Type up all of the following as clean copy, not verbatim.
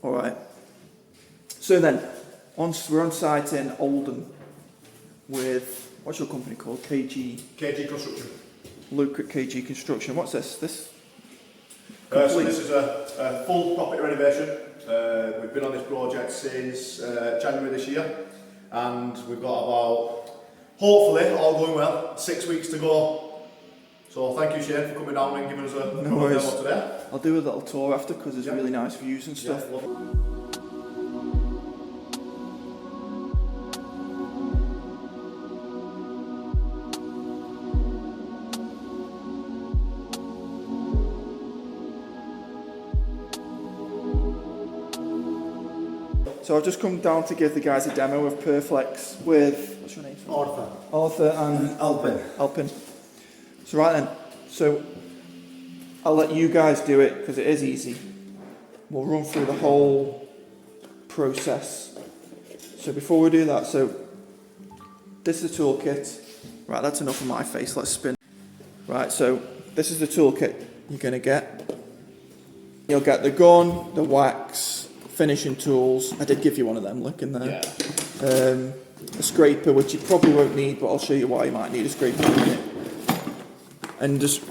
All right. So then, we're on site in Oldham with, what's your company called? KG Construction. Luke at KG Construction. What's this? So this is a full property renovation. We've been on this project since January this year, and we've got about, hopefully, all going well, 6 weeks to go. So thank you, Shane, for coming down and giving us a demo today. I'll do a little tour after because there's really nice views and stuff. Yeah, So I've just come down to give the guys a demo of Perflex with, what's your name? Arthur and Alpin. So right then, so I'll let you guys do it because it is easy. We'll run through the whole process. So before we do that, so this is the toolkit. Right, that's enough of my face, let's spin. Right, so this is the toolkit you're going to get. You'll get the gun, the wax, finishing tools. I did give you one of them, look in there. Yeah. A scraper, which you probably won't need, but I'll show you why you might need a scraper in a minute. And just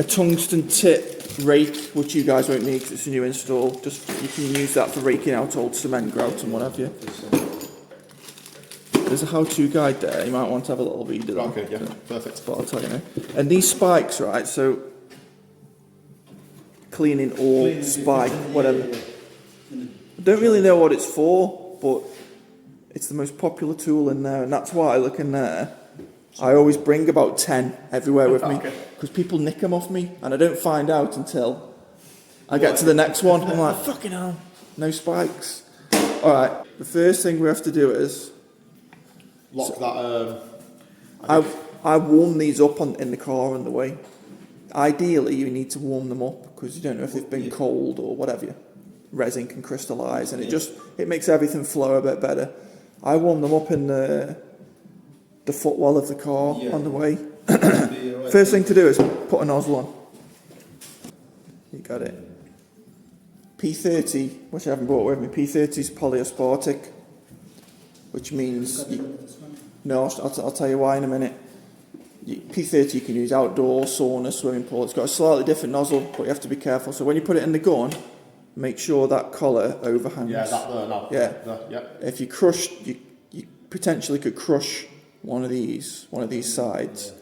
a tungsten tip rake, which you guys won't need because it's a new install. Just you can use that for raking out old cement grout and what have you. There's a how-to guide there. You might want to have a little read of that. Okay, yeah, perfect. But I'll tell you now. And these spikes, right? So cleaning ore, spike, whatever. I don't really know what it's for, but it's the most popular tool in there, and that's why I look in there. I always bring about 10 everywhere with me because people nick them off me, and I don't find out until I get to the next one. I'm like, fucking hell, no spikes. All right, the first thing we have to do is lock that. I warm these up in the car on the way. Ideally, you need to warm them up because you don't know if they've been cold or whatever. Resin can crystallise, and it makes everything flow a bit better. I warm them up in the footwell of the car on the way. First thing to do is put a nozzle on. You got it. P30, which I haven't brought with me. P30 is polyaspartic, which means no. I'll tell you why in a minute. P30 you can use outdoor, sauna, swimming pool. It's got a slightly different nozzle, but you have to be careful. So when you put it in the gun, make sure that collar overhangs. Yeah, that there now. Yeah. If you crushed, you potentially could crush one of these sides.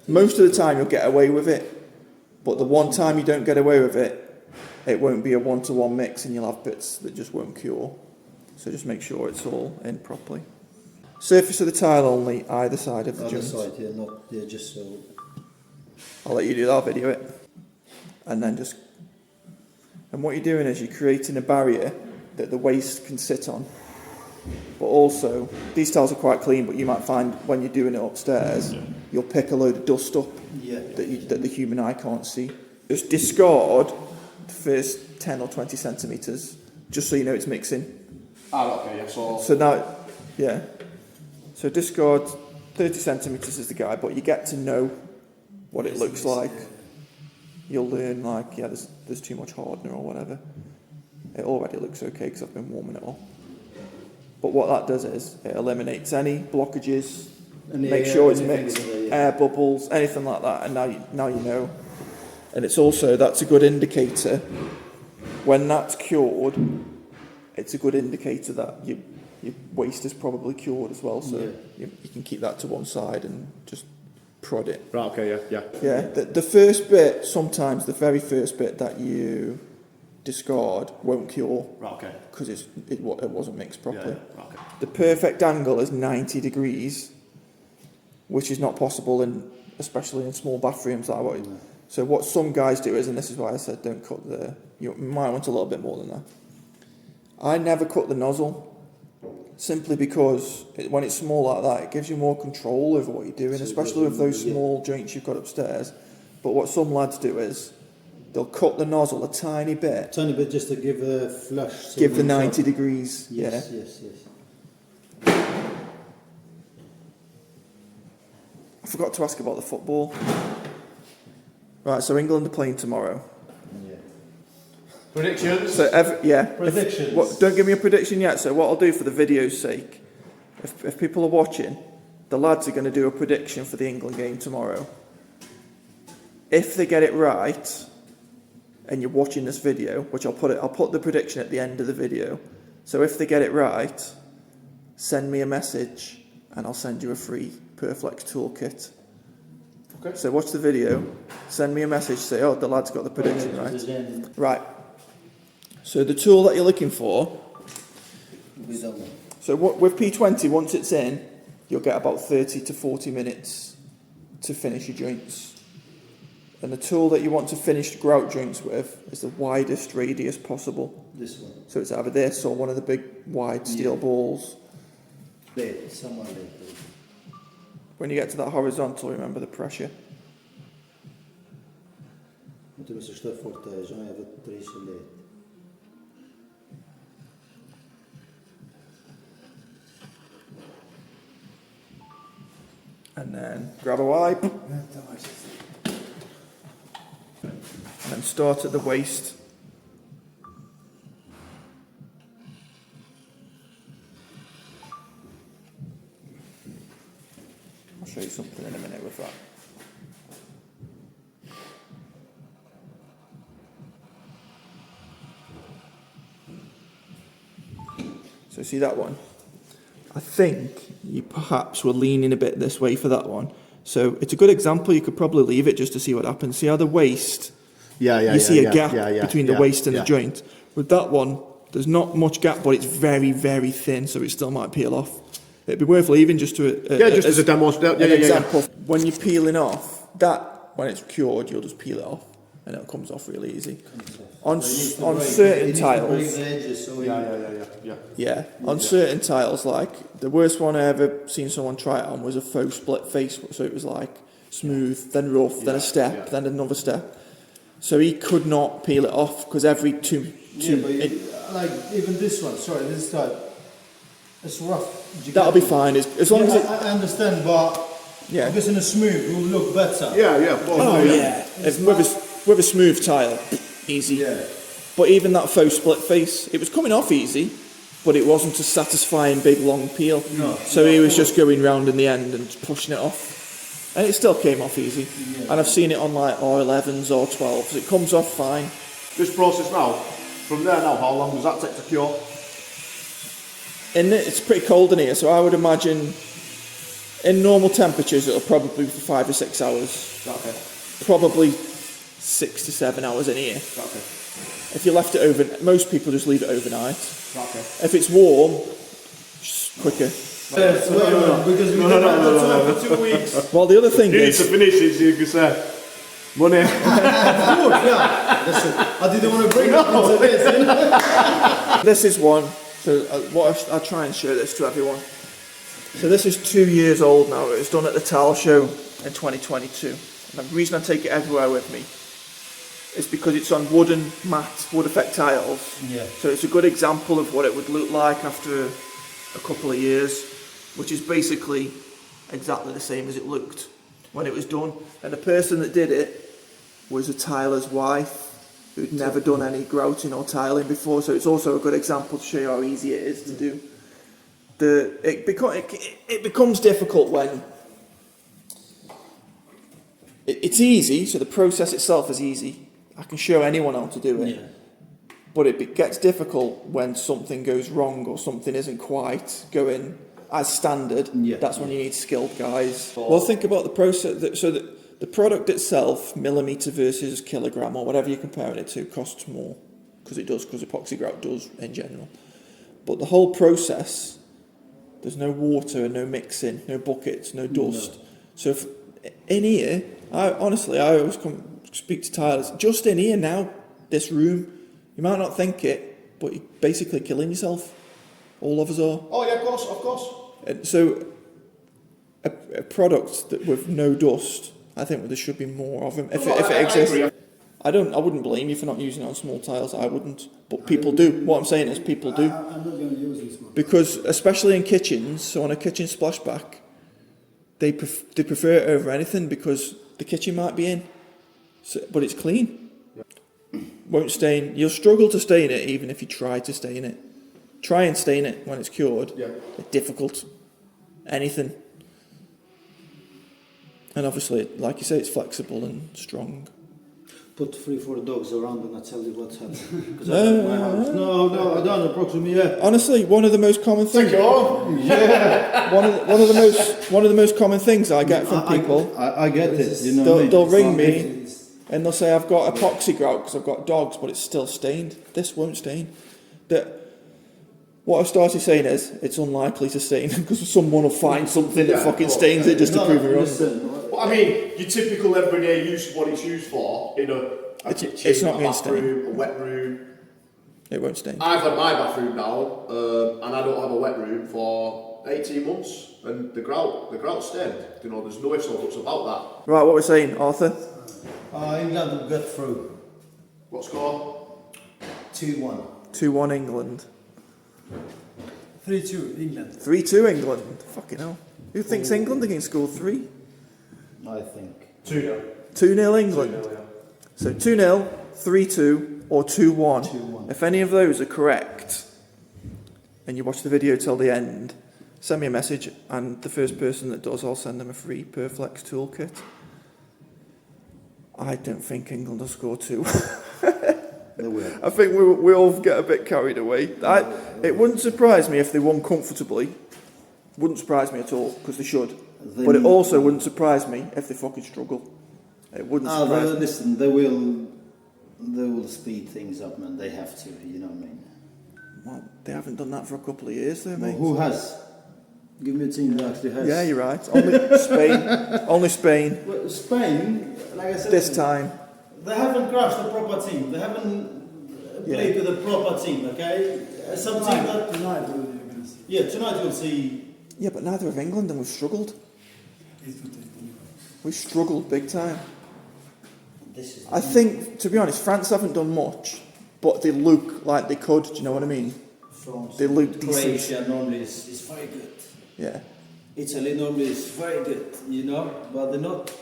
Most of the time you'll get away with it, but the one time you don't get away with it, it won't be a one-to-one mix, and you'll have bits that just won't cure. So just make sure it's all in properly. Surface of the tile only, either side of the joint. Either side, just so. I'll let you do that, I'll video it. And then and what you're doing is you're creating a barrier that the waste can sit on. But also, these tiles are quite clean, but you might find when you're doing it upstairs, you'll pick a load of dust up that the human eye can't see. Just discard the first 10 or 20 centimetres, just so you know it's mixing. Okay, yeah, So now, yeah. So discard 30 centimetres is the guide, but you get to know what it looks like. You'll learn there's too much hardener or whatever. It already looks okay because I've been warming it up. But what that does is it eliminates any blockages, make sure it's mixed, air bubbles, anything like that, and now you know. And that's a good indicator. When that's cured, it's a good indicator that your waste is probably cured as well, so you can keep that to one side and just prod it. Right, okay, yeah. Yeah, the first bit, sometimes the very first bit that you discard won't cure. Right, okay. Because it wasn't mixed properly. Yeah, okay. The perfect angle is 90 degrees, which is not possible especially in small bathrooms like what. So what some guys do is, and this is why I said don't cut you might want a little bit more than that. I never cut the nozzle. Simply because when it's small like that, it gives you more control over what you're doing, especially with those small joints you've got upstairs. But what some lads do is they'll cut the nozzle a tiny bit. Just to give a flush. So give the 90 degrees. Yes. I forgot to ask about the football. Right, so England are playing tomorrow. Yeah. Predictions? So Predictions. Don't give me a prediction yet. So what I'll do for the video's sake, if people are watching, the lads are going to do a prediction for the England game tomorrow. If they get it right, and you're watching this video, which I'll put the prediction at the end of the video. So if they get it right, send me a message, and I'll send you a free Perflex Toolkit. Okay. So watch the video, send me a message, say, oh, the lad's got the prediction right. Right. So the tool that you're looking for, so with P20, once it's in, you'll get about 30 to 40 minutes to finish your joints. And the tool that you want to finish the grout joints with is the widest radius possible. This one. So it's either this or one of the big wide steel balls. Someone later. When you get to that horizontal, remember the pressure. Moeten we zo snel voor thuis, dan hebben we 3 selet. And then grab a wipe. And start at the waist. I'll show you something in a minute with that. So see that one? I think you perhaps were leaning a bit this way for that one. So it's a good example. You could probably leave it just to see what happens. See how the waist, you see a gap between the waist and the joint. With that one, there's not much gap, but it's very, very thin, so it still might peel off. It'd be worth leaving just to just as a demo. Example. When you're peeling off, that, when it's cured, you'll just peel it off, and it comes off really easy. On certain tiles, on certain tiles, like the worst one I ever seen someone try it on was a faux split face, so it was like smooth, then rough, then a step, then another step. So he could not peel it off because every two like even this one. Sorry, this type. It's rough. That'll be fine as long as it. I understand, but Yeah. because in a smooth it will look better. With a smooth tile, easy. Yeah. But even that faux split face, it was coming off easy, but it wasn't a satisfying big long peel. No. So he was just going round in the end and pushing it off, and it still came off easy. Yeah. And I've seen it on like R11s or 12s. It comes off fine. This process now, from there now, how long does that take to cure? It's pretty cold in here, so I would imagine in normal temperatures it'll probably be for 5 or 6 hours. Okay. Probably 6 to 7 hours in here. Okay. If you left it over, most people just leave it overnight. Okay. If it's warm, just quicker. Yes, because we don't have time for 2 weeks. Well, the other thing You need is, to finish it so you can say, money. Of course, yeah. Listen, I didn't want to bring up into this. this is one. So I'll try and show this to everyone. So this is 2 years old now. It was done at the tile show in 2022. And the reason I take it everywhere with me is because it's on wooden matte, wood effect tiles. Yeah. So it's a good example of what it would look like after a couple of years, which is basically exactly the same as it looked when it was done. And the person that did it was a tiler's wife who'd never done any grouting or tiling before, so it's also a good example to show you how easy it is to do. It becomes difficult when it's easy, so the process itself is easy. I can show anyone how to do it. Yeah. But it gets difficult when something goes wrong or something isn't quite going as standard. Yeah. That's when you need skilled guys. Well, think about the process. So the product itself, millimetre versus kilogram or whatever you're comparing it to, costs more. Because epoxy grout does in general. But the whole process, there's no water and no mixing, no buckets, no dust. No. So in here, I always speak to tilers, just in here now, this room, you might not think it, but you're basically killing yourself. All of us are. Oh yeah, of course. And so a product that with no dust, I think there should be more of them if it exists. I wouldn't blame you for not using it on small tiles. I wouldn't, but people do. What I'm saying is people do. I'm not going to use this one. Because especially in kitchens, so on a kitchen splashback, they prefer it over anything because the kitchen might be in, but it's clean. Won't stain. You'll struggle to stain it even if you try to stain it. Try and stain it when it's cured. Yeah. It's difficult. Anything. And obviously, like you say, it's flexible and strong. Put 3-4 dogs around and I tell you what's happening. Because I like my house. No, I don't approach me. Yeah. Honestly, one of the most common things. Yeah. One of the most common things I get from people. I get it. You know what I mean? They'll ring me and they'll say, "I've got epoxy grout because I've got dogs, but it's still stained." This won't stain. What I've started saying is, it's unlikely to stain because someone will find something that fucking stains it just to prove it wrong. Well, I mean, your typical everyday use of what it's used for in a kitchen, it's not a going to stain. bathroom, a wet room. It won't stain. I've had my bathroom now, and I don't have a wet room for 18 months, and the grout's stained. You know, there's no ifs or buts about Right, what we're saying, Arthur? England will get through. that. What score? 2-1. 2-1 England. 3-2 England. 3-2 England. Fucking hell. Who thinks England are going to score 3? I think. 2-0. 2-0 England. 2-0, yeah. So 2-0, 3-2, or 2-1. 2-1. If any of those are correct, and you watch the video till the end, send me a message, and the first person that does, I'll send them a free Perflex Toolkit. I don't think England will score 2. They will. I think we all get a bit carried away. It wouldn't surprise me if they won comfortably. Wouldn't surprise me at all, because they should. But it also wouldn't surprise me if they fucking struggle. It wouldn't surprise me. Listen, they will speed things up, man. They have to, you know what I mean? Well, they haven't done that for a couple of years, though, Well, mate. who has? Give me a team that actually has. Yeah, you're right. Only Spain. Only Spain. Well, Spain, like I said, This time. they haven't crashed a proper team. They haven't played with a proper team. Okay, some team that Tonight you're going to see. yeah, tonight you'll see. Yeah, but neither have England, and we've struggled. It's good to see. We've struggled big time. This is. I think, to be honest, France haven't done much, but they look like they could. Do you know what I mean? France. They look decent. Croatia normally is very good. Yeah. Italy normally is very good, you know, but they're not.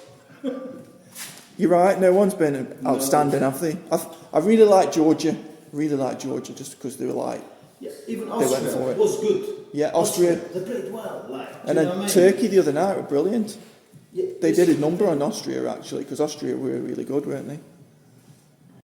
You're right. No one's been outstanding, have they? I really like Georgia. Really like Georgia, just because they were like. Yeah, even went for Austria it. was good. Yeah, Austria. They played well, like. And you then know what I mean? Turkey the other night were brilliant. Yeah, They it's- did a number on Austria actually, because Austria were really good, weren't they?